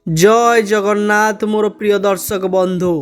जय जगन्नाथ मोर प्रिय दर्शक बंधु।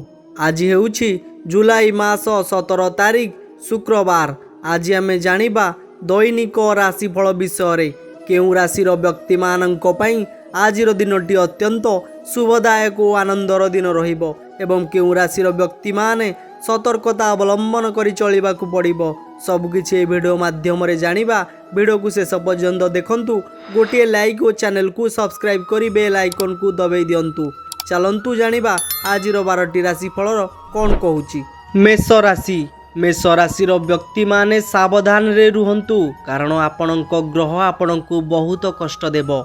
आज हेउछि जुलाई मास 17 तारिख शुक्रवार। आज आमे जानिबा दैनिक राशिफल विषय केउ राशिर व्यक्ति मानक पई आजिर दिनटी अत्यंत शुभदायक और आनंदर दिन रहिबो एवं केउ राशिर व्यक्ति माने सतर्कता अवलंबन करी चलिबाकू पड़िबो। सबकिछि ए वीडियो माध्यम रे जानिबा। वीडियो को शेष पर्यंत देखंतु। गोटे लाइक और चैनल को सब्सक्राइब करी बेल आइकन को दबाई दियंतु। चलंतु जानिबा आजिर 12टी राशिफल कौन कहूची। मेष राशि। मेष राशिर व्यक्ति माने सावधान रे रुहंतु कारण आपणक ग्रह आपणको बहुत कष्ट देव।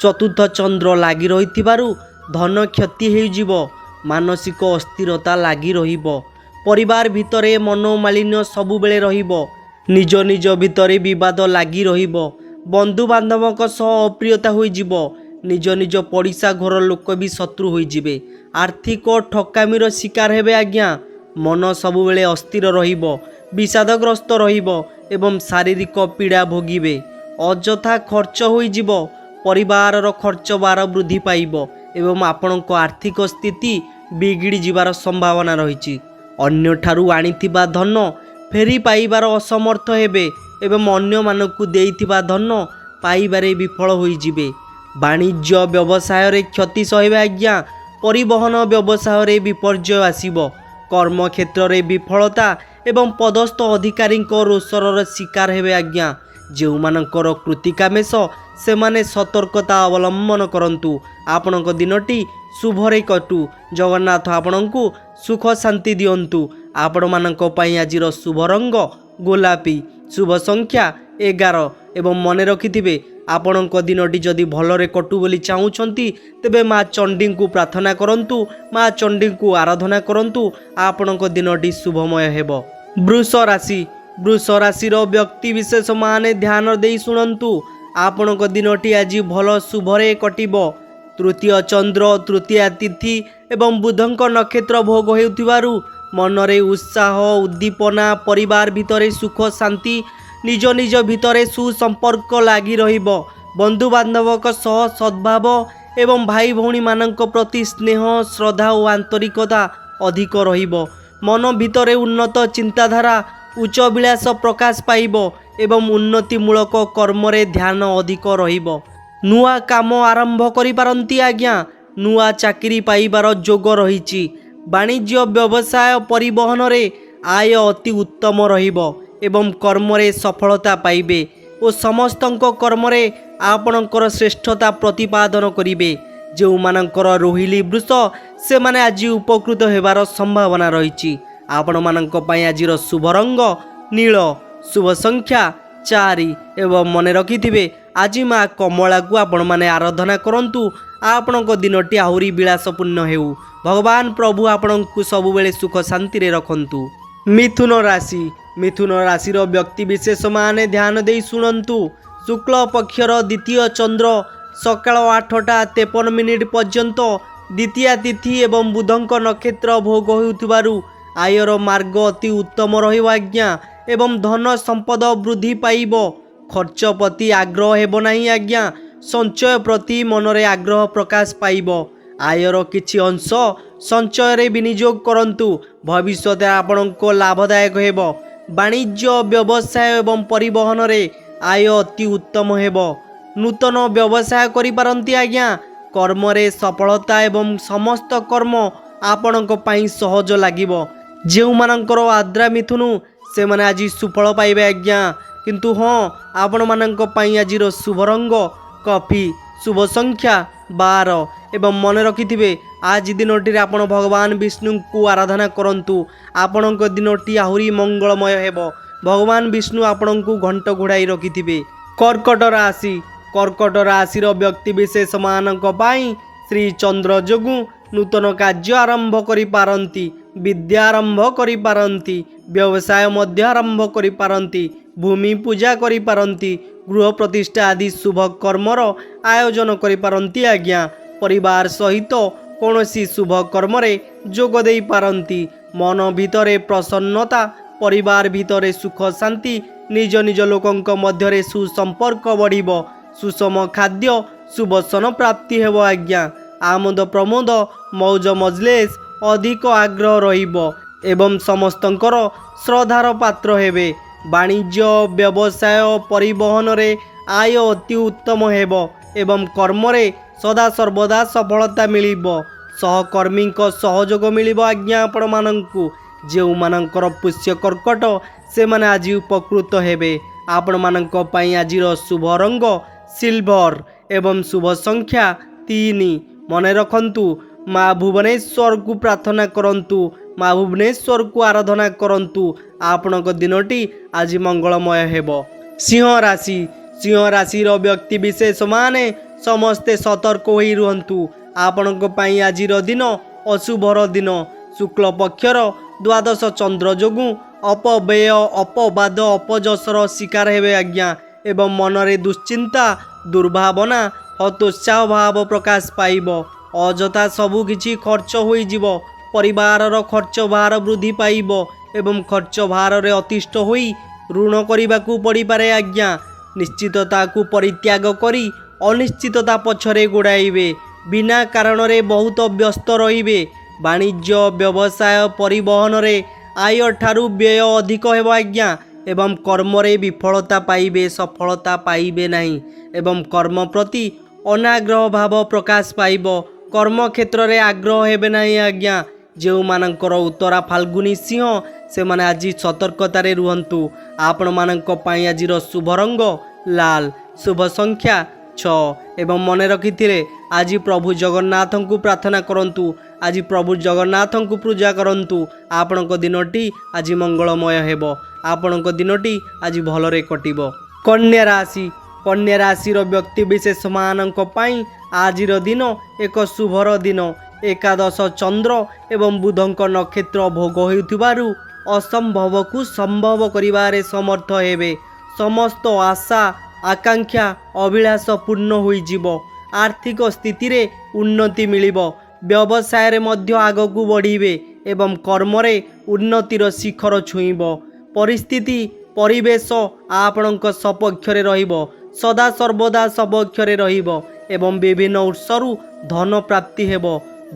चतुर्थ चंद्र लागी रहिथिबारु धन क्षति हेइ जिवो। मानसिक अस्थिरता लागी रहिबो। परिवार भितरे मनोमालिन्य सबु बेले रहिबो। निज निज भितरे विवाद लागी रहिबो। बंधु बांधवक सह अप्रियता होई जिवो। निज निज पड़िशा घर लोक भी शत्रु होई जिवे। आर्थिक ठकामीर शिकार हेबे आज्ञा। मन सबु बेले अस्थिर रहिबो। विषादग्रस्त रहिबो एवं शारीरिक पीड़ा भोगिबे। अजथा खर्च होई जिवो। परिवारर खर्च बार वृद्धि पाइबो एवं आपणक आर्थिक स्थिति बिगिड़ी जिबार संभावना रहिछि। अन्य ठारू आनिथिबा धन फेरी पाइबार असमर्थ हेबे एवं अन्य मानकु देइथिबा धन पाइबारे विफल होई जिवे। वाणिज्य व्यवसाय रे क्षति सहिबे आज्ञा। परिवहन व्यवसाय रे विपर्जय आसीबो। कर्म क्षेत्र रे विफलता एवं पदस्थ अधिकारी रोषर शिकार हेबे आज्ञा। जो मानकर कृतिका मेष से माने सतर्कता अवलंबन करंतु। आपणक दिनटी शुभरे कटु। जगन्नाथ आपणଙ୍କୁ सुख शांति दियंतु। आपण मानक पई आजिर शुभ रंग गोलापी। शुभ संख्या 11 एवं मन रखिथिबे आपणक दिनटी जदि भलरे कटु बोली चाहुछंती तेबे माँ चंडी को प्रार्थना करंतु। माँ चंडी को आराधना करंतु। आपणक दिनटी शुभमय हेबो। वृष राशि। वृष राशिर व्यक्ति विशेष माने ध्यान देई शुणंतु। आपणक दिनटी आज भल शुभरे कटिबो। तृतीय चंद्र तृतीया तिथि एवं बुधंक नक्षत्र भोग हेउथिबारु मनरे उत्साह उद्दीपना परिवार भितरे सुख शांति निज निज भितरे सुसंपर्क लागी रहिबो। बंधु बांधवक सह सद्भाव एवं भाई भौणी मानक प्रति स्नेह श्रद्धा और आंतरिकता अधिक रहिबो। मन भितरे उन्नत चिंताधारा उच्च विलास प्रकाश पाइबो एवं उन्नतिमूलक कर्मरे ध्यान अधिक रहिबो। नुआ काम आरंभ करि पारंती आज्ञा। नुआ चाकरी पाइबार जोग रहिछि। वाणिज्य व्यवसाय परिवहन रे आय अति उत्तम रहिबो एवं कर्मरे सफलता पाइबे और समस्तंक कर्मरे आपणकर श्रेष्ठता प्रतिपादन करिवे। जो मानकर रोहिली वृष से माने आज उपकृत हेबार संभावना रहिछि। आपण मानक पई आजिर शुभ रंग नील। शुभ संख्या 4 एवं मन रखिथिबे आज माँ कमला को आपण माने आराधना करंतु। आपणक दिनटी आहुरी विलासपूर्ण हेउ। भगवान प्रभु आपणଙ୍କୁ सबुबेले सुख शांति रे रखंतु। मिथुन राशि। मिथुन राशिर व्यक्ति विशेष माने ध्यान देई शुणंतु। शुक्ल पक्षर द्वितीय चंद्र सकाळ 8:53 पर्यंत द्वितीय तिथि एवं बुधंक नक्षत्र भोग हेउथिबारु आयर मार्ग अति उत्तम रहिबो आज्ञा एवं धन संपद वृद्धि पाइबो। खर्च प्रति आग्रह हेबो नाही आज्ञा। संचय प्रति मनरे आग्रह प्रकाश पाइबो। आयर किछि अंश संचय रे विनियोग करंतु। भविष्य आपणको लाभदायक हेबो। वाणिज्य व्यवसाय एवं परिवहन रे आय अति उत्तम हेबो। नूतन व्यवसाय करि पारंती आज्ञा। कर्म रे सफलता एवं समस्त कर्म आपणक पई सहज लागिबो। जेउ मानकर आद्रा मिथुनु से माने आज सुफल पाइबे आज्ञा। किंतु हाँ आपण मानक पई आजिर शुभ रंग कॉफी। शुभ संख्या 12 एवं मन रखिथिबे आज दिनटी आपण भगवान विष्णु को आराधना करंतु। आपणक दिनटी आहुरी मंगलमय हेबो। भगवान विष्णु आपणଙ୍କୁ घंट घोड़ाई रखिथिबे। कर्कट राशि। कर्कट राशिर व्यक्ति विशेष मानक पई श्री चंद्र जोगु नूतन कार्य आरंभ करि पारंती। विद्या आरंभ करि पारंती। व्यवसाय मध्य आरंभ करि पारंती। भूमि पूजा करि पारंती। गृह प्रतिष्ठा आदि शुभ कर्मर आयोजन करि पारंती आज्ञा। परिवार सहित कौनसी शुभ कर्मरे जोग देई पारंती। मन भितरे प्रसन्नता परिवार भितरे सुख शांति निज निज लोकंक मध्यरे सुसंपर्क बढ़िबो। सुषम खाद्य सुबसन प्राप्ति हेबो आज्ञा। ଆମୋଦ ପ୍ରମୋଦ ମୌଜ ମଜଲେସ୍ ଅଧିକ ଆଗ୍ରହ ରହିବ ଏବଂ ସମସ୍ତଙ୍କର ଶ୍ରଦ୍ଧାର ପାତ୍ର ହେବେ। ବାଣିଜ୍ୟ ବ୍ୟବସାୟ ପରିବହନରେ ଆୟ ଅତି ଉତ୍ତମ ହେବ ଏବଂ କର୍ମରେ ସଦାସର୍ବଦା ସଫଳତା ମିଳିବ। ସହକର୍ମୀଙ୍କ ସହଯୋଗ ମିଳିବ ଆଜ୍ଞା ଆପଣମାନଙ୍କୁ। ଯେଉଁମାନଙ୍କର ପୁଷ୍ୟ କର୍କଟ ସେମାନେ ଆଜି ଉପକୃତ ହେବେ। ଆପଣମାନଙ୍କ ପାଇଁ ଆଜିର ଶୁଭ ରଙ୍ଗ ସିଲଭର ଏବଂ ଶୁଭ ସଂଖ୍ୟା 3। ମନେ ରଖନ୍ତୁ, ମା ଭୁବନେଶ୍ୱରକୁ ପ୍ରାର୍ଥନା କରନ୍ତୁ, ମା ଭୁବନେଶ୍ୱରକୁ ଆରାଧନା କରନ୍ତୁ। ଆପଣଙ୍କ ଦିନଟି ଆଜି ମଙ୍ଗଳମୟ ହେବ। ସିଂହ ରାଶି। ସିଂହ ରାଶିର ବ୍ୟକ୍ତିବିଶେଷମାନେ ସମସ୍ତେ ସତର୍କ ହୋଇ ରୁହନ୍ତୁ। ଆପଣଙ୍କ ପାଇଁ ଆଜିର ଦିନ ଅଶୁଭର ଦିନ। ଶୁକ୍ଳ ପକ୍ଷର ଦ୍ୱାଦଶ ଚନ୍ଦ୍ର ଯୋଗୁଁ ଅପବ୍ୟୟ ଅପବାଦ ଅପଯଶର ଶିକାର ହେବେ ଆଜ୍ଞା ଏବଂ ମନରେ ଦୁଶ୍ଚିନ୍ତା ଦୁର୍ଭାବନା ହତୋତ୍ସାହ ଭାବ ପ୍ରକାଶ ପାଇବ। ଅଯଥା ସବୁ କିଛି ଖର୍ଚ୍ଚ ହୋଇଯିବ। ପରିବାରର ଖର୍ଚ୍ଚ ଭାର ବୃଦ୍ଧି ପାଇବ ଏବଂ ଖର୍ଚ୍ଚ ଭାରରେ ଅତିଷ୍ଠ ହୋଇ ଋଣ କରିବାକୁ ପଡ଼ିପାରେ ଆଜ୍ଞା। ନିଶ୍ଚିତତାକୁ ପରିତ୍ୟାଗ କରି ଅନିଶ୍ଚିତତା ପଛରେ ଗୋଡ଼ାଇବେ। ବିନା କାରଣରେ ବହୁତ ବ୍ୟସ୍ତ ରହିବେ। ବାଣିଜ୍ୟ ବ୍ୟବସାୟ ପରିବହନରେ ଆୟ ଠାରୁ ବ୍ୟୟ ଅଧିକ ହେବ ଆଜ୍ଞା ଏବଂ କର୍ମରେ ବିଫଳତା ପାଇବେ, ସଫଳତା ପାଇବେ ନାହିଁ ଏବଂ କର୍ମ ପ୍ରତି ଅନାଗ୍ରହ ଭାବ ପ୍ରକାଶ ପାଇବ। କର୍ମକ୍ଷେତ୍ରରେ ଆଗ୍ରହ ହେବେ ନାହିଁ ଆଜ୍ଞା। ଯେଉଁମାନଙ୍କର ଉତ୍ତରା ଫାଲ୍ଗୁନୀ ସିଂହ ସେମାନେ ଆଜି ସତର୍କତାରେ ରୁହନ୍ତୁ। ଆପଣମାନଙ୍କ ପାଇଁ ଆଜିର ଶୁଭ ରଙ୍ଗ ଲାଲ, ଶୁଭ ସଂଖ୍ୟା 6 ଏବଂ ମନେ ରଖିଥିଲେ ଆଜି ପ୍ରଭୁ ଜଗନ୍ନାଥଙ୍କୁ ପ୍ରାର୍ଥନା କରନ୍ତୁ। ଆଜି ପ୍ରଭୁ ଜଗନ୍ନାଥଙ୍କୁ ପୂଜା କରନ୍ତୁ। ଆପଣଙ୍କ ଦିନଟି ଆଜି ମଙ୍ଗଳମୟ ହେବ। ଆପଣଙ୍କ ଦିନଟି ଆଜି ଭଲରେ କଟିବ। କନ୍ୟା ରାଶି। କନ୍ୟା ରାଶିର ବ୍ୟକ୍ତିବିଶେଷମାନଙ୍କ ପାଇଁ ଆଜିର ଦିନ ଏକ ଶୁଭର ଦିନ। ଏକାଦଶ ଚନ୍ଦ୍ର ଏବଂ ବୁଧଙ୍କ ନକ୍ଷତ୍ର ଭୋଗ ହେଉଥିବାରୁ ଅସମ୍ଭବକୁ ସମ୍ଭବ କରିବାରେ ସମର୍ଥ ହେବେ। ସମସ୍ତ ଆଶା ଆକାଂକ୍ଷା ଅଭିଳାଷ ପୂର୍ଣ୍ଣ ହୋଇଯିବ। ଆର୍ଥିକ ସ୍ଥିତିରେ ଉନ୍ନତି ମିଳିବ। ବ୍ୟବସାୟରେ ମଧ୍ୟ ଆଗକୁ ବଢ଼ିବେ ଏବଂ କର୍ମରେ ଉନ୍ନତିର ଶିଖର ଛୁଇଁବ। ପରିସ୍ଥିତି ପରିବେଶ ଆପଣଙ୍କ ସପକ୍ଷରେ ରହିବ, ସଦାସର୍ବଦା ସପକ୍ଷରେ ରହିବ ଏବଂ ବିଭିନ୍ନ ଉତ୍ସରୁ ଧନ ପ୍ରାପ୍ତି ହେବ।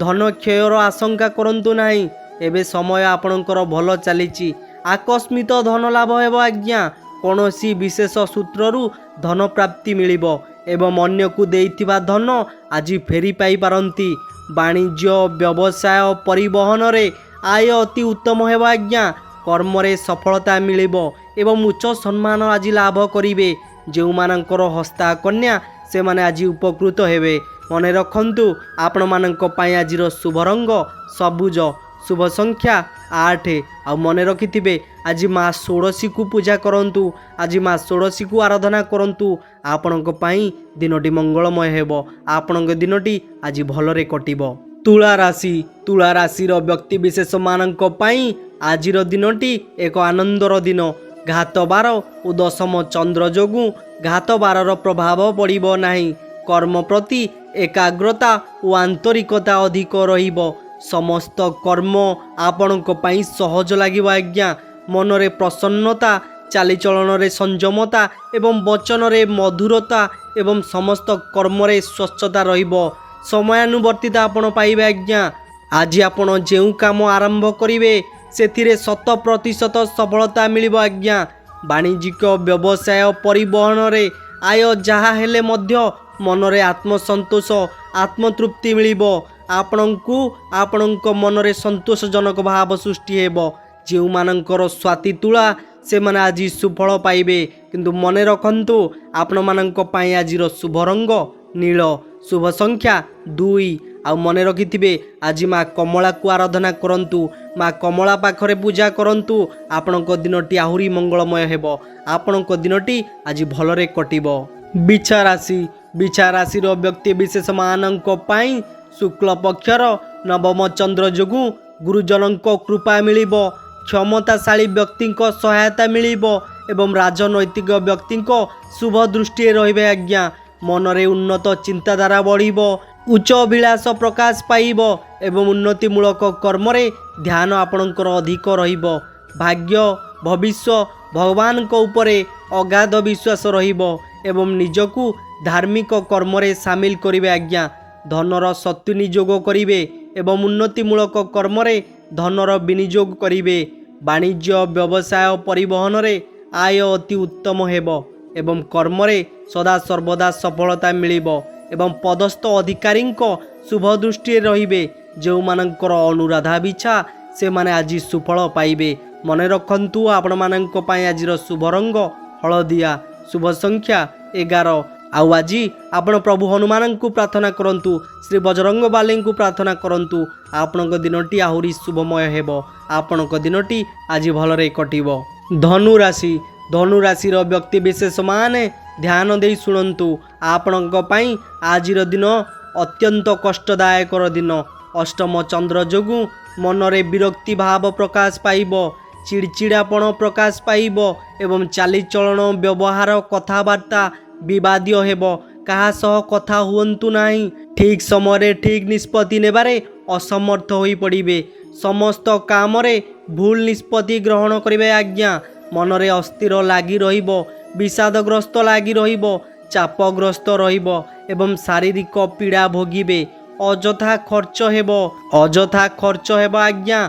ଧନ କ୍ଷୟର ଆଶଙ୍କା କରନ୍ତୁ ନାହିଁ। ଏବେ ସମୟ ଆପଣଙ୍କର ଭଲ ଚାଲିଛି। ଆକସ୍ମିକ ଧନ ଲାଭ ହେବ ଆଜ୍ଞା। କୌଣସି ବିଶେଷ ସୂତ୍ରରୁ ଧନ ପ୍ରାପ୍ତି ମିଳିବ ଏବଂ ଅନ୍ୟକୁ ଦେଇଥିବା ଧନ ଆଜି ଫେରି ପାଇପାରନ୍ତି। ବାଣିଜ୍ୟ ବ୍ୟବସାୟ ପରିବହନରେ ଆୟ ଅତି ଉତ୍ତମ ହେବ ଆଜ୍ଞା। କର୍ମରେ ସଫଳତା ମିଳିବ ଏବଂ ଉଚ୍ଚ ସମ୍ମାନ ଆଜି ଲାଭ କରିବେ। ଯେଉଁମାନଙ୍କର ହସ୍ତା କନ୍ୟା ସେମାନେ ଆଜି ଉପକୃତ ହେବେ। ମନେ ରଖନ୍ତୁ, ଆପଣମାନଙ୍କ ପାଇଁ ଆଜିର ଶୁଭ ରଙ୍ଗ ସବୁଜ, ଶୁଭ ସଂଖ୍ୟା 8 ଆଉ ମନେ ରଖିଥିବେ ଆଜି ମା ଷୋଡ଼ଶୀକୁ ପୂଜା କରନ୍ତୁ। ଆଜି ମା ଷୋଡ଼ଶୀକୁ ଆରାଧନା କରନ୍ତୁ। ଆପଣଙ୍କ ପାଇଁ ଦିନଟି ମଙ୍ଗଳମୟ ହେବ। ଆପଣଙ୍କ ଦିନଟି ଆଜି ଭଲରେ କଟିବ। ତୁଳା ରାଶି। ତୁଳା ରାଶିର ବ୍ୟକ୍ତିବିଶେଷମାନଙ୍କ ପାଇଁ ଆଜିର ଦିନଟି ଏକ ଆନନ୍ଦର ଦିନ। ଘାତ ବାର ଓ ଦଶମ ଚନ୍ଦ୍ର ଯୋଗୁଁ ଘାତ ବାରର ପ୍ରଭାବ ପଡ଼ିବ ନାହିଁ। କର୍ମ ପ୍ରତି ଏକାଗ୍ରତା ଓ ଆନ୍ତରିକତା ଅଧିକ ରହିବ। ସମସ୍ତ କର୍ମ ଆପଣଙ୍କ ପାଇଁ ସହଜ ଲାଗିବ ଆଜ୍ଞା। ମନରେ ପ୍ରସନ୍ନତା, ଚାଲିଚଳନରେ ସଂଯମତା ଏବଂ ବଚନରେ ମଧୁରତା ଏବଂ ସମସ୍ତ କର୍ମରେ ସ୍ୱଚ୍ଛତା ରହିବ। ସମୟାନୁବର୍ତ୍ତିତା ଆପଣ ପାଇବେ ଆଜ୍ଞା। ଆଜି ଆପଣ ଯେଉଁ କାମ ଆରମ୍ଭ କରିବେ ସେଥିରେ 100% ସଫଳତା ମିଳିବ ଆଜ୍ଞା। ବାଣିଜ୍ୟିକ ବ୍ୟବସାୟ ପରିବହନରେ ଆୟ ଯାହା ହେଲେ ମଧ୍ୟ ମନରେ ଆତ୍ମସନ୍ତୋଷ ଆତ୍ମତୃପ୍ତି ମିଳିବ। ଆପଣଙ୍କୁ ଆପଣଙ୍କ ମନରେ ସନ୍ତୋଷଜନକ ଭାବ ସୃଷ୍ଟି ହେବ। ଯେଉଁମାନଙ୍କର ସ୍ୱାତି ତୁଳା ସେମାନେ ଆଜି ସୁଫଳ ପାଇବେ। କିନ୍ତୁ ମନେ ରଖନ୍ତୁ, ଆପଣମାନଙ୍କ ପାଇଁ ଆଜିର ଶୁଭ ରଙ୍ଗ ନୀଳ, ଶୁଭ ସଂଖ୍ୟା 2 ଆଉ ମନେ ରଖିଥିବେ ଆଜି ମା କମଳାକୁ ଆରାଧନା କରନ୍ତୁ। ମା କମଳା ପାଖରେ ପୂଜା କରନ୍ତୁ। ଆପଣଙ୍କ ଦିନଟି ଆହୁରି ମଙ୍ଗଳମୟ ହେବ। ଆପଣଙ୍କ ଦିନଟି ଆଜି ଭଲରେ କଟିବ। ବିଛା ରାଶି। ବିଛା ରାଶିର ବ୍ୟକ୍ତିବିଶେଷମାନଙ୍କ ପାଇଁ ଶୁକ୍ଳ ପକ୍ଷର ନବମ ଚନ୍ଦ୍ର ଯୋଗୁଁ ଗୁରୁଜନଙ୍କ କୃପା ମିଳିବ। କ୍ଷମତାଶାଳୀ ବ୍ୟକ୍ତିଙ୍କ ସହାୟତା ମିଳିବ ଏବଂ ରାଜନୈତିକ ବ୍ୟକ୍ତିଙ୍କ ଶୁଭ ଦୃଷ୍ଟିରେ ରହିବେ ଆଜ୍ଞା। ମନରେ ଉନ୍ନତ ଚିନ୍ତାଧାରା ବଢ଼ିବ। ଉଚ୍ଚ ଅଭିଳାଷ ପ୍ରକାଶ ପାଇବ ଏବଂ ଉନ୍ନତିମୂଳକ କର୍ମରେ ଧ୍ୟାନ ଆପଣଙ୍କର ଅଧିକ ରହିବ। ଭାଗ୍ୟ ଭବିଷ୍ୟ ଭଗବାନଙ୍କ ଉପରେ ଅଗାଧ ବିଶ୍ୱାସ ରହିବ ଏବଂ ନିଜକୁ ଧାର୍ମିକ କର୍ମରେ ସାମିଲ କରିବେ ଆଜ୍ଞା। ଧନର ସତ୍ବିନିଯୋଗ କରିବେ ଏବଂ ଉନ୍ନତିମୂଳକ କର୍ମରେ ଧନର ବିନିଯୋଗ କରିବେ। ବାଣିଜ୍ୟ ବ୍ୟବସାୟ ପରିବହନରେ ଆୟ ଅତି ଉତ୍ତମ ହେବ ଏବଂ କର୍ମରେ ସଦାସର୍ବଦା ସଫଳତା ମିଳିବ ଏବଂ ପଦସ୍ଥ ଅଧିକାରୀଙ୍କ ଶୁଭ ଦୃଷ୍ଟିରେ ରହିବେ। ଯେଉଁମାନଙ୍କର ଅନୁରାଧା ବିଛା ସେମାନେ ଆଜି ସୁଫଳ ପାଇବେ। ମନେ ରଖନ୍ତୁ ଆପଣମାନଙ୍କ ପାଇଁ ଆଜିର ଶୁଭ ରଙ୍ଗ ହଳଦିଆ, ଶୁଭ ସଂଖ୍ୟା 11। ଆଉ ଆଜି ଆପଣ ପ୍ରଭୁ ହନୁମାନଙ୍କୁ ପ୍ରାର୍ଥନା କରନ୍ତୁ, ଶ୍ରୀ ବଜରଙ୍ଗବାଲୀଙ୍କୁ ପ୍ରାର୍ଥନା କରନ୍ତୁ। ଆପଣଙ୍କ ଦିନଟି ଆହୁରି ଶୁଭମୟ ହେବ। ଆପଣଙ୍କ ଦିନଟି ଆଜି ଭଲରେ କଟିବ। ଧନୁରାଶି। ଧନୁରାଶିର ବ୍ୟକ୍ତିବିଶେଷମାନେ ଧ୍ୟାନ ଦେଇ ଶୁଣନ୍ତୁ। ଆପଣଙ୍କ ପାଇଁ ଆଜିର ଦିନ ଅତ୍ୟନ୍ତ କଷ୍ଟଦାୟକର ଦିନ। ଅଷ୍ଟମ ଚନ୍ଦ୍ର ଯୋଗୁଁ ମନରେ ବିରକ୍ତି ଭାବ ପ୍ରକାଶ ପାଇବ, ଚିଡ଼ଚିଡ଼ାପଣ ପ୍ରକାଶ ପାଇବ ଏବଂ ଚାଲିଚଳନ, ବ୍ୟବହାର, କଥାବାର୍ତ୍ତା ବିବାଦୀୟ ହେବ। କାହା ସହ କଥା ହୁଅନ୍ତୁ ନାହିଁ। ଠିକ୍ ସମୟରେ ଠିକ୍ ନିଷ୍ପତ୍ତି ନେବାରେ ଅସମର୍ଥ ହୋଇପଡ଼ିବେ। ସମସ୍ତ କାମରେ ଭୁଲ ନିଷ୍ପତ୍ତି ଗ୍ରହଣ କରିବେ ଆଜ୍ଞା। ମନରେ ଅସ୍ଥିର ଲାଗି ରହିବ, ବିଷାଦଗ୍ରସ୍ତ ଲାଗି ରହିବ, ଚାପଗ୍ରସ୍ତ ରହିବ ଏବଂ ଶାରୀରିକ ପୀଡ଼ା ଭୋଗିବେ। ଅଯଥା ଖର୍ଚ୍ଚ ହେବ ଆଜ୍ଞା।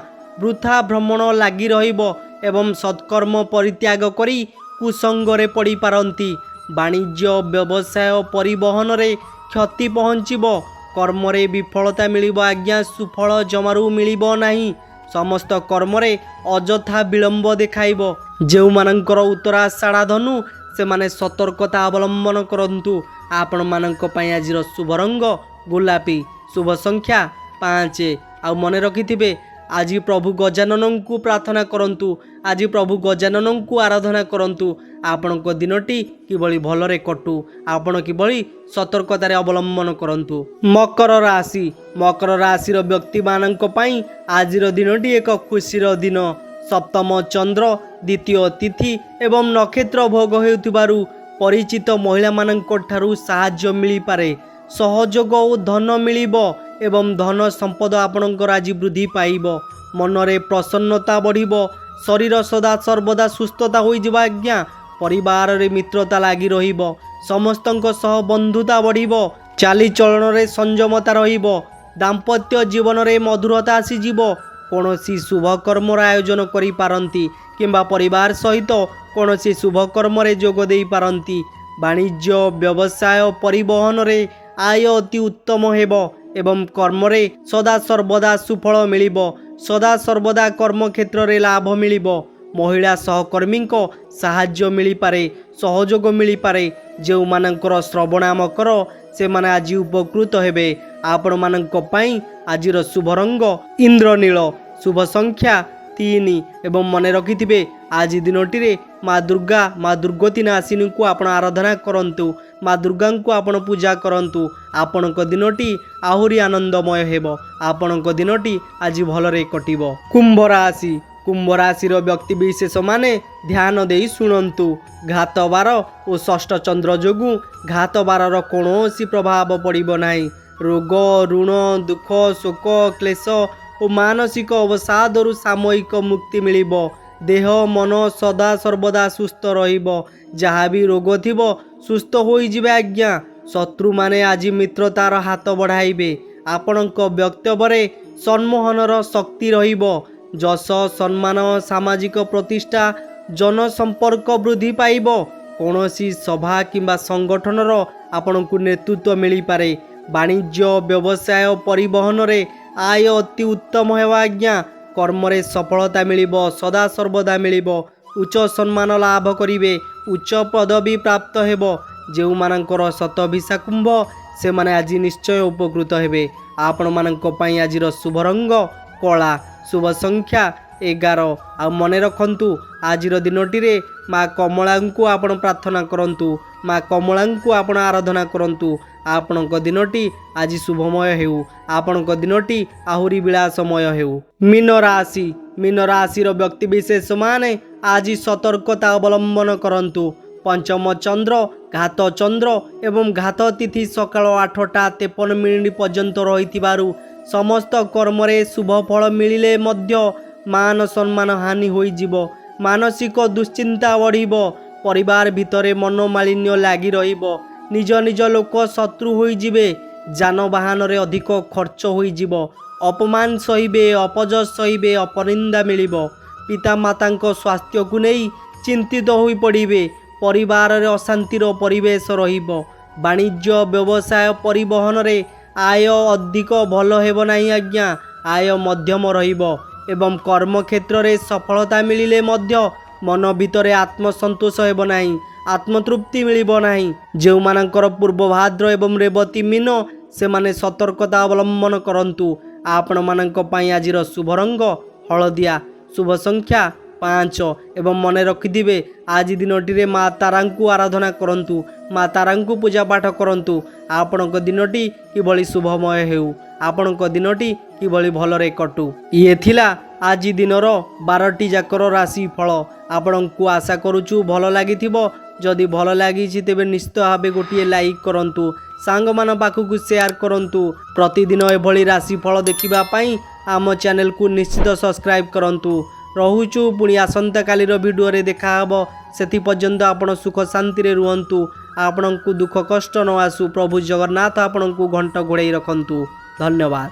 ବୃଥା ଭ୍ରମଣ ଲାଗି ରହିବ ଏବଂ ସତ୍କର୍ମ ପରିତ୍ୟାଗ କରି କୁସଙ୍ଗରେ ପଡ଼ିପାରନ୍ତି। ବାଣିଜ୍ୟ ବ୍ୟବସାୟ ପରିବହନରେ କ୍ଷତି ପହଞ୍ଚିବ। କର୍ମରେ ବିଫଳତା ମିଳିବ ଆଜ୍ଞା, ସୁଫଳ ଜମାରୁ ମିଳିବ ନାହିଁ। ସମସ୍ତ କର୍ମରେ ଅଯଥା ବିଳମ୍ବ ଦେଖାଇବ। ଯେଉଁମାନଙ୍କର ଉତ୍ତରାଷାଢ଼ ଧନୁ ସେମାନେ ସତର୍କତା ଅବଲମ୍ବନ କରନ୍ତୁ। ଆପଣମାନଙ୍କ ପାଇଁ ଆଜିର ଶୁଭ ରଙ୍ଗ ଗୋଲାପୀ, ଶୁଭ ସଂଖ୍ୟା 5। ଆଉ ମନେ ରଖିଥିବେ, ଆଜି ପ୍ରଭୁ ଗଜାନନଙ୍କୁ ପ୍ରାର୍ଥନା କରନ୍ତୁ। ଆଜି ପ୍ରଭୁ ଗଜାନନଙ୍କୁ ଆରାଧନା କରନ୍ତୁ। ଆପଣଙ୍କ ଦିନଟି କିଭଳି ଭଲରେ କଟୁ, ଆପଣ କିଭଳି ସତର୍କତାରେ ଅବଲମ୍ବନ କରନ୍ତୁ। ମକର ରାଶି। ମକର ରାଶିର ବ୍ୟକ୍ତିମାନଙ୍କ ପାଇଁ ଆଜିର ଦିନଟି ଏକ ଖୁସିର ଦିନ। ସପ୍ତମ ଚନ୍ଦ୍ର, ଦ୍ୱିତୀୟ ତିଥି ଏବଂ ନକ୍ଷତ୍ର ଭୋଗ ହେଉଥିବାରୁ ପରିଚିତ ମହିଳାମାନଙ୍କ ଠାରୁ ସାହାଯ୍ୟ ମିଳିପାରେ। ସହଯୋଗ ଓ ଧନ ମିଳିବ ଏବଂ ଧନ ସମ୍ପଦ ଆପଣଙ୍କର ଆଜି ବୃଦ୍ଧି ପାଇବ। ମନରେ ପ୍ରସନ୍ନତା ବଢ଼ିବ। ଶରୀର ସଦାସର୍ବଦା ସୁସ୍ଥତା ହୋଇଯିବ ଆଜ୍ଞା। ପରିବାରରେ ମିତ୍ରତା ଲାଗି ରହିବ। ସମସ୍ତଙ୍କ ସହ ବନ୍ଧୁତା ବଢ଼ିବ। ଚାଲିଚଳନରେ ସଂଯମତା ରହିବ। ଦାମ୍ପତ୍ୟ ଜୀବନରେ ମଧୁରତା ଆସିଯିବ। କୌଣସି ଶୁଭକର୍ମର ଆୟୋଜନ କରିପାରନ୍ତି କିମ୍ବା ପରିବାର ସହିତ କୌଣସି ଶୁଭକର୍ମରେ ଯୋଗ ଦେଇପାରନ୍ତି। ବାଣିଜ୍ୟ ବ୍ୟବସାୟ ପରିବହନରେ ଆୟ ଅତି ଉତ୍ତମ ହେବ ଏବଂ କର୍ମରେ ସଦାସର୍ବଦା ସୁଫଳ ମିଳିବ। ସଦାସର୍ବଦା କର୍ମକ୍ଷେତ୍ରରେ ଲାଭ ମିଳିବ। ମହିଳା ସହକର୍ମୀଙ୍କ ସାହାଯ୍ୟ ମିଳିପାରେ, ସହଯୋଗ ମିଳିପାରେ। ଯେଉଁମାନଙ୍କର ଶ୍ରବଣ ମକର ସେମାନେ ଆଜି ଉପକୃତ ହେବେ। ଆପଣମାନଙ୍କ ପାଇଁ ଆଜିର ଶୁଭ ରଙ୍ଗ ଇନ୍ଦ୍ରନୀଳ, ଶୁଭ ସଂଖ୍ୟା 3। ଏବଂ ମନେ ରଖିଥିବେ, ଆଜି ଦିନଟିରେ ମା ଦୁର୍ଗା, ମା ଦୁର୍ଗତି ନାଶିନୀଙ୍କୁ ଆପଣ ଆରାଧନା କରନ୍ତୁ। ମା ଦୁର୍ଗାଙ୍କୁ ଆପଣ ପୂଜା କରନ୍ତୁ। ଆପଣଙ୍କ ଦିନଟି ଆହୁରି ଆନନ୍ଦମୟ ହେବ। ଆପଣଙ୍କ ଦିନଟି ଆଜି ଭଲରେ କଟିବ। କୁମ୍ଭ ରାଶି। କୁମ୍ଭ ରାଶିର ବ୍ୟକ୍ତିବିଶେଷମାନେ ଧ୍ୟାନ ଦେଇ ଶୁଣନ୍ତୁ। ଘାତବାର ଓ ଷଷ୍ଠ ଚନ୍ଦ୍ର ଯୋଗୁଁ ଘାତବାରର କୌଣସି ପ୍ରଭାବ ପଡ଼ିବ ନାହିଁ। ରୋଗ, ଋଣ, ଦୁଃଖ, ଶୋକ, କ୍ଲେଶ ଓ ମାନସିକ ଅବସାଦରୁ ସାମୟିକ ମୁକ୍ତି ମିଳିବ। ଦେହ ମନ ସଦାସର୍ବଦା ସୁସ୍ଥ ରହିବ। ଯାହା ବି ରୋଗ ଥିବ ସୁସ୍ଥ ହୋଇଯିବେ ଆଜ୍ଞା। ଶତ୍ରୁମାନେ ଆଜି ମିତ୍ରତାର ହାତ ବଢ଼ାଇବେ। ଆପଣଙ୍କ ବକ୍ତବ୍ୟରେ ସମ୍ମୋହନର ଶକ୍ତି ରହିବ। ଯଶ, ସମ୍ମାନ, ସାମାଜିକ ପ୍ରତିଷ୍ଠା, ଜନସମ୍ପର୍କ ବୃଦ୍ଧି ପାଇବ। କୌଣସି ସଭା କିମ୍ବା ସଂଗଠନର ଆପଣଙ୍କୁ ନେତୃତ୍ୱ ମିଳିପାରେ। ବାଣିଜ୍ୟ ବ୍ୟବସାୟ ପରିବହନରେ ଆୟ ଅତି ଉତ୍ତମ ହେବ ଆଜ୍ଞା। କର୍ମରେ ସଫଳତା ମିଳିବ, ସଦାସର୍ବଦା ମିଳିବ। ଉଚ୍ଚ ସମ୍ମାନ ଲାଭ କରିବେ। ଉଚ୍ଚ ପଦବୀ ପ୍ରାପ୍ତ ହେବ। ଯେଉଁମାନଙ୍କର ଶତଭିଷା କୁମ୍ଭ ସେମାନେ ଆଜି ନିଶ୍ଚୟ ଉପକୃତ ହେବେ। ଆପଣମାନଙ୍କ ପାଇଁ ଆଜିର ଶୁଭ ରଙ୍ଗ କଳା, ଶୁଭ ସଂଖ୍ୟା 11। ଆଉ ମନେ ରଖନ୍ତୁ, ଆଜିର ଦିନଟିରେ ମା କମଳାଙ୍କୁ ଆପଣ ପ୍ରାର୍ଥନା କରନ୍ତୁ। ମା କମଳାଙ୍କୁ ଆପଣ ଆରାଧନା କରନ୍ତୁ। ଆପଣଙ୍କ ଦିନଟି ଆଜି ଶୁଭମୟ ହେଉ। ଆପଣଙ୍କ ଦିନଟି ଆହୁରି ବିଳାସମୟ ହେଉ। ମୀନ ରାଶି। ମୀନ ରାଶିର ବ୍ୟକ୍ତିବିଶେଷମାନେ ଆଜି ସତର୍କତା ଅବଲମ୍ବନ କରନ୍ତୁ। ପଞ୍ଚମ ଚନ୍ଦ୍ର, ଘାତ ଚନ୍ଦ୍ର ଏବଂ ଘାତ ତିଥି ସକାଳ 8ଟା 53 ପର୍ଯ୍ୟନ୍ତ ରହିଥିବାରୁ ସମସ୍ତ କର୍ମରେ ଶୁଭ ଫଳ ମିଳିଲେ ମଧ୍ୟ ମାନ ସମ୍ମାନ ହାନି ହୋଇଯିବ। ମାନସିକ ଦୁଶ୍ଚିନ୍ତା ବଢ଼ିବ। ପରିବାର ଭିତରେ ମନୋମାଳିନ୍ୟ ଲାଗି ରହିବ। ନିଜ ନିଜ ଲୋକ ଶତ୍ରୁ ହୋଇଯିବେ। ଯାନବାହନ ରେ ଅଧିକ ଖର୍ଚ୍ଚ ହୋଇଯିବ। ଅପମାନ ସହିବେ, ଅପଯଶ ସହିବେ, ଅପନିନ୍ଦା ମିଳିବ। ପିତାମାତାଙ୍କ ସ୍ୱାସ୍ଥ୍ୟକୁ ନେଇ ଚିନ୍ତିତ ହୋଇପଡ଼ିବେ। ପରିବାରରେ ଅଶାନ୍ତିର ପରିବେଶ ରହିବ। ବାଣିଜ୍ୟ, ବ୍ୟବସାୟ, ପରିବହନରେ ଆୟ ଅଧିକ ଭଲ ହେବ ନାହିଁ ଆଜ୍ଞା। ଆୟ ମଧ୍ୟମ ରହିବ ଏବଂ କର୍ମକ୍ଷେତ୍ରରେ ସଫଳତା ମିଳିଲେ ମଧ୍ୟ ମନ ଭିତରେ ଆତ୍ମସନ୍ତୋଷ ହେବ ନାହିଁ, ଆତ୍ମତୃପ୍ତି ମିଳିବ ନାହିଁ। ଯେଉଁମାନଙ୍କର ପୂର୍ବ ଭାଦ୍ର ଏବଂ ରେବତୀ ମୀନ, ସେମାନେ ସତର୍କତା ଅବଲମ୍ବନ କରନ୍ତୁ। ଆପଣମାନଙ୍କ ପାଇଁ ଆଜିର ଶୁଭ ରଙ୍ଗ ହଳଦିଆ, ଶୁଭ ସଂଖ୍ୟା 5 ଏବଂ ମନେ ରଖିଥିବେ ଆଜି ଦିନଟିରେ ମା ତାରାଙ୍କୁ ଆରାଧନା କରନ୍ତୁ, ମା ତାରାଙ୍କୁ ପୂଜାପାଠ କରନ୍ତୁ। ଆପଣଙ୍କ ଦିନଟି କିଭଳି ଶୁଭମୟ ହେଉ, ଆପଣଙ୍କ ଦିନଟି କିଭଳି ଭଲରେ କଟୁ। ଇଏ ଥିଲା ଆଜି ଦିନର 12ଟି ଯାକର ରାଶି ଫଳ। ଆପଣଙ୍କୁ ଆଶା କରୁଛୁ ଭଲ ଲାଗିଥିବ। ଯଦି ଭଲ ଲାଗିଛି ତେବେ ନିଶ୍ଚିତ ଭାବେ ଗୋଟିଏ ଲାଇକ୍ କରନ୍ତୁ, ସାଙ୍ଗମାନଙ୍କ ପାଖକୁ ସେୟାର କରନ୍ତୁ। ପ୍ରତିଦିନ ଏଭଳି ରାଶିଫଳ ଦେଖିବା ପାଇଁ ଆମ ଚ୍ୟାନେଲକୁ ନିଶ୍ଚିତ ସବସ୍କ୍ରାଇବ୍ କରନ୍ତୁ। ରହୁଛୁ ପୁଣି ଆସନ୍ତାକାଲିର ଭିଡ଼ିଓରେ ଦେଖାହେବ। ସେଥିପର୍ଯ୍ୟନ୍ତ ଆପଣ ସୁଖ ଶାନ୍ତିରେ ରୁହନ୍ତୁ। ଆପଣଙ୍କୁ ଦୁଃଖ କଷ୍ଟ ନ ଆସୁ। ପ୍ରଭୁ ଜଗନ୍ନାଥ ଆପଣଙ୍କୁ ଘଣ୍ଟ ଘୋଡ଼େଇ ରଖନ୍ତୁ। ଧନ୍ୟବାଦ।